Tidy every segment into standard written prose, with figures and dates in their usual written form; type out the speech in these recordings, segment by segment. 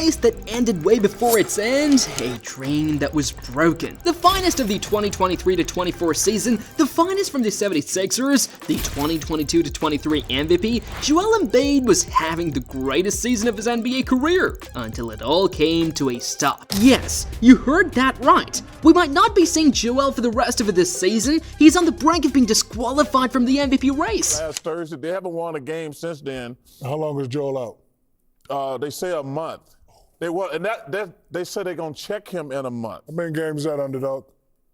race that ended way before its end, a dream that was broken. The finest of the 2023-24 season, the finest from the 76ers, the 2022-23 MVP, Joel Embiid was having the greatest season of his NBA career, until it all came to a stop. Yes, you heard that right. We might not be seeing Joel for the rest of this season. He's on the brink of being disqualified from the MVP race. Last Thursday, they haven't won a game since then. How long is Joel out? They say a month. They say they're gonna check him in a month. How many games is that, underdog?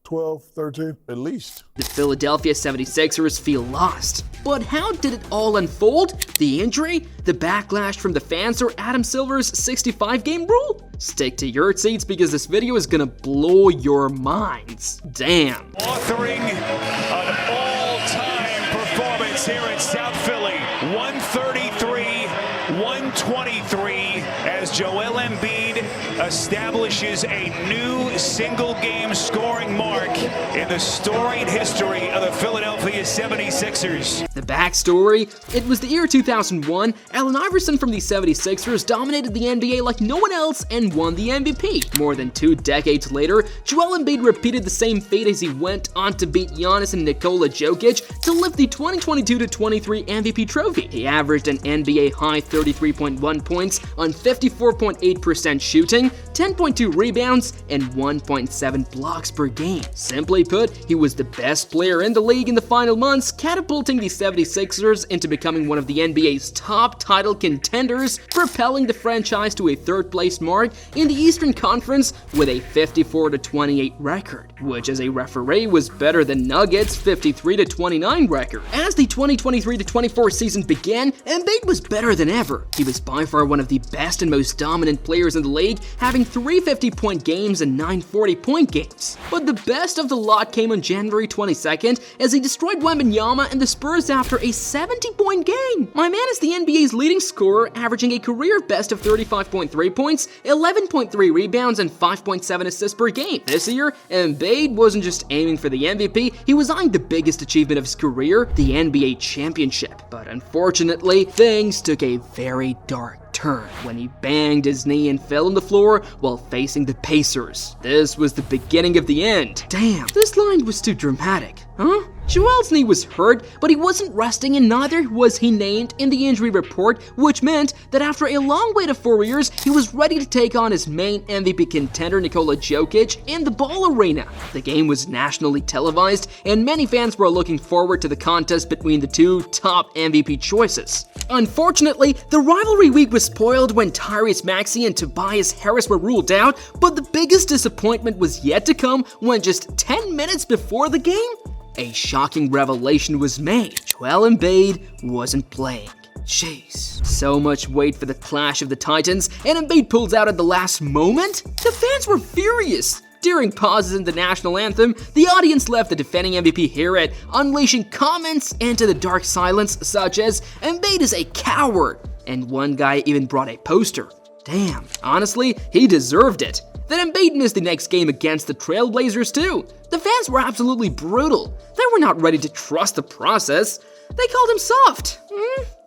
12, 13? At least. The Philadelphia 76ers feel lost. But how did it all unfold? The injury? The backlash from the fans, or Adam Silver's 65-game rule? Stick to your seats because this video is gonna blow your minds. Damn. Authoring an all-time performance here in South Philly. 133-123 as Joel Embiid establishes a new single-game scoring mark in the storied history of the Philadelphia 76ers. The backstory? It was the year 2001. Allen Iverson from the 76ers dominated the NBA like no one else and won the MVP. More than 2 decades later, Joel Embiid repeated the same feat as he went on to beat Giannis and Nikola Jokic to lift the 2022-23 MVP trophy. He averaged an NBA high 33.1 points on 54.8% shooting, 10.2 rebounds, and 1.7 blocks per game. Simply put, he was the best player in the league in the final months, catapulting the 76ers into becoming one of the NBA's top title contenders, propelling the franchise to a 3rd place mark in the Eastern Conference with a 54-28 record, which as a referee was better than Nuggets' 53-29 record. As the 2023-24 season began, Embiid was better than ever. He was by far one of the best and most dominant players in the league, having 3 50-point games and 9 40-point games. But the best of the lot came on January 22nd as he destroyed Wembanyama and the Spurs after a 70-point game. My man is the NBA's leading scorer, averaging a career best of 35.3 points, 11.3 rebounds, and 5.7 assists per game. This year, Embiid wasn't just aiming for the MVP, he was eyeing the biggest achievement of his career, the NBA championship. But unfortunately, things took a very dark turn when he banged his knee and fell on the floor while facing the Pacers. This was the beginning of the end. Damn, this line was too dramatic, huh? Joel's knee was hurt, but he wasn't resting and neither was he named in the injury report, which meant that after a long wait of 4 years, he was ready to take on his main MVP contender Nikola Jokic in the Ball Arena. The game was nationally televised and many fans were looking forward to the contest between the two top MVP choices. Unfortunately, the rivalry week was spoiled when Tyrese Maxey and Tobias Harris were ruled out, but the biggest disappointment was yet to come when just 10 minutes before the game, a shocking revelation was made. Joel Embiid wasn't playing. Jeez. So much wait for the clash of the Titans, and Embiid pulls out at the last moment? The fans were furious. During pauses in the national anthem, the audience left the defending MVP here at unleashing comments into the dark silence such as, "Embiid is a coward," and one guy even brought a poster. Damn, honestly, he deserved it. Then Embiid missed the next game against the Trailblazers too. The fans were absolutely brutal. They were not ready to trust the process. They called him soft.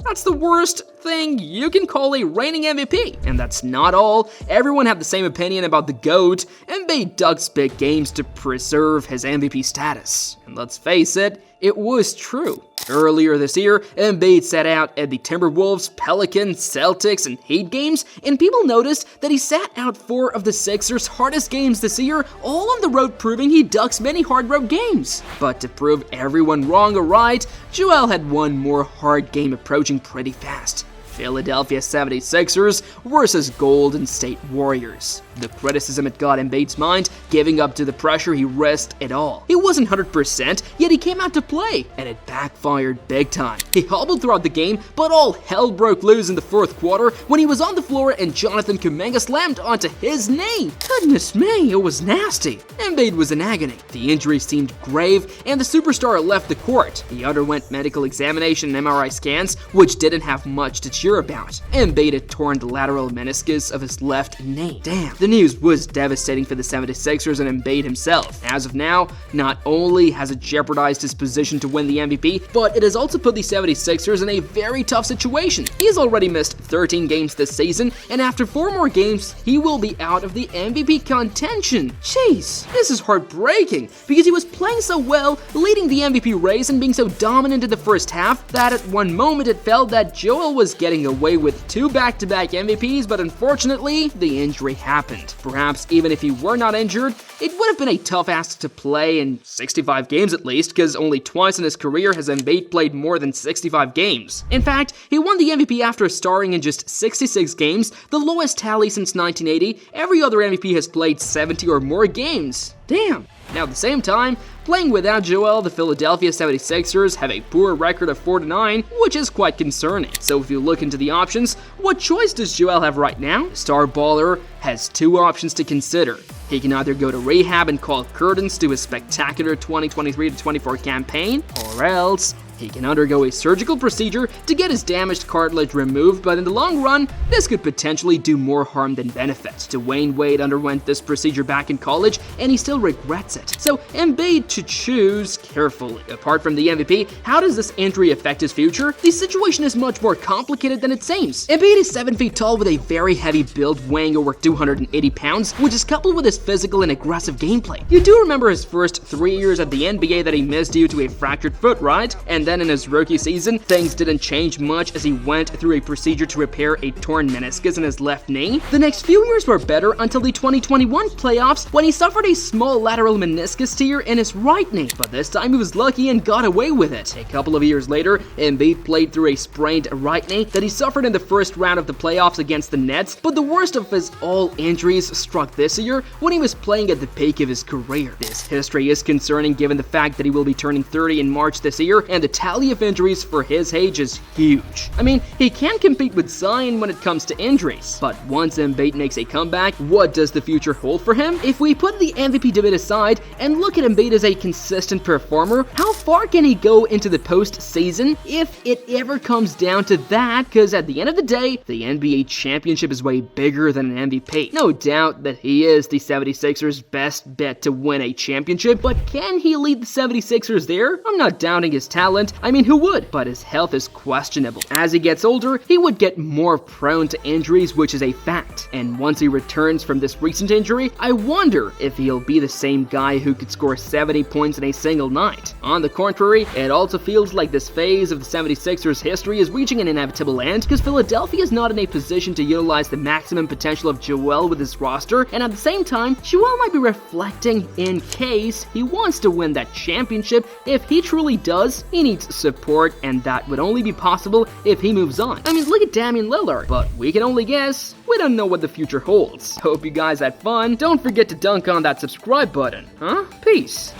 That's the worst thing you can call a reigning MVP. And that's not all. Everyone had the same opinion about the GOAT. Embiid ducks big games to preserve his MVP status. And let's face it, it was true. Earlier this year, Embiid sat out at the Timberwolves, Pelicans, Celtics, and Heat games, and people noticed that he sat out 4 of the Sixers' hardest games this year, all on the road, proving he ducks many hard road games. But to prove everyone wrong or right, Joel had one more hard game approaching pretty fast. Philadelphia 76ers versus Golden State Warriors. The criticism it got Embiid's mind, giving up to the pressure, he risked it all. He wasn't 100%, yet he came out to play, and it backfired big time. He hobbled throughout the game, but all hell broke loose in the 4th quarter when he was on the floor and Jonathan Kuminga slammed onto his knee. Goodness me, it was nasty. Embiid was in agony. The injury seemed grave, and the superstar left the court. He underwent medical examination and MRI scans, which didn't have much to sure about. Embiid had torn the lateral meniscus of his left knee. Damn. The news was devastating for the 76ers and Embiid himself. As of now, not only has it jeopardized his position to win the MVP, but it has also put the 76ers in a very tough situation. He's already missed 13 games this season, and after 4 more games, he will be out of the MVP contention. Jeez, this is heartbreaking, because he was playing so well, leading the MVP race and being so dominant in the first half, that at one moment it felt that Joel was getting away with 2 back-to-back MVPs, but unfortunately, the injury happened. Perhaps even if he were not injured, it would have been a tough ask to play in 65 games at least, because only twice in his career has Embiid played more than 65 games. In fact, he won the MVP after starring in just 66 games, the lowest tally since 1980. Every other MVP has played 70 or more games. Damn. Now at the same time, playing without Joel, the Philadelphia 76ers have a poor record of 4-9, which is quite concerning. So if you look into the options, what choice does Joel have right now? Star baller has 2 options to consider. He can either go to rehab and call curtains to his spectacular 2023-24 campaign, or else he can undergo a surgical procedure to get his damaged cartilage removed, but in the long run, this could potentially do more harm than benefit. Dwayne Wade underwent this procedure back in college, and he still regrets it. So Embiid to choose carefully. Apart from the MVP, how does this injury affect his future? The situation is much more complicated than it seems. Embiid is 7 feet tall with a very heavy build, weighing over 280 pounds, which is coupled with his physical and aggressive gameplay. You do remember his first 3 years at the NBA that he missed due to a fractured foot, right? And then in his rookie season, things didn't change much as he went through a procedure to repair a torn meniscus in his left knee. The next few years were better until the 2021 playoffs when he suffered a small lateral meniscus tear in his right knee, but this time he was lucky and got away with it. A couple of years later, Embiid played through a sprained right knee that he suffered in the first round of the playoffs against the Nets, but the worst of his all injuries struck this year when he was playing at the peak of his career. This history is concerning given the fact that he will be turning 30 in March this year, and the tally of injuries for his age is huge. I mean, he can compete with Zion when it comes to injuries, but once Embiid makes a comeback, what does the future hold for him? If we put the MVP debate aside and look at Embiid as a consistent performer, how far can he go into the postseason if it ever comes down to that? Because at the end of the day, the NBA championship is way bigger than an MVP. No doubt that he is the 76ers' best bet to win a championship, but can he lead the 76ers there? I'm not doubting his talent. I mean, who would? But his health is questionable. As he gets older, he would get more prone to injuries, which is a fact. And once he returns from this recent injury, I wonder if he'll be the same guy who could score 70 points in a single night. On the contrary, it also feels like this phase of the 76ers history is reaching an inevitable end because Philadelphia is not in a position to utilize the maximum potential of Joel with his roster, and at the same time, Joel might be reflecting in case he wants to win that championship. If he truly does, he needs support, and that would only be possible if he moves on. I mean, look at Damian Lillard, but we can only guess. We don't know what the future holds. Hope you guys had fun. Don't forget to dunk on that subscribe button, huh? Peace.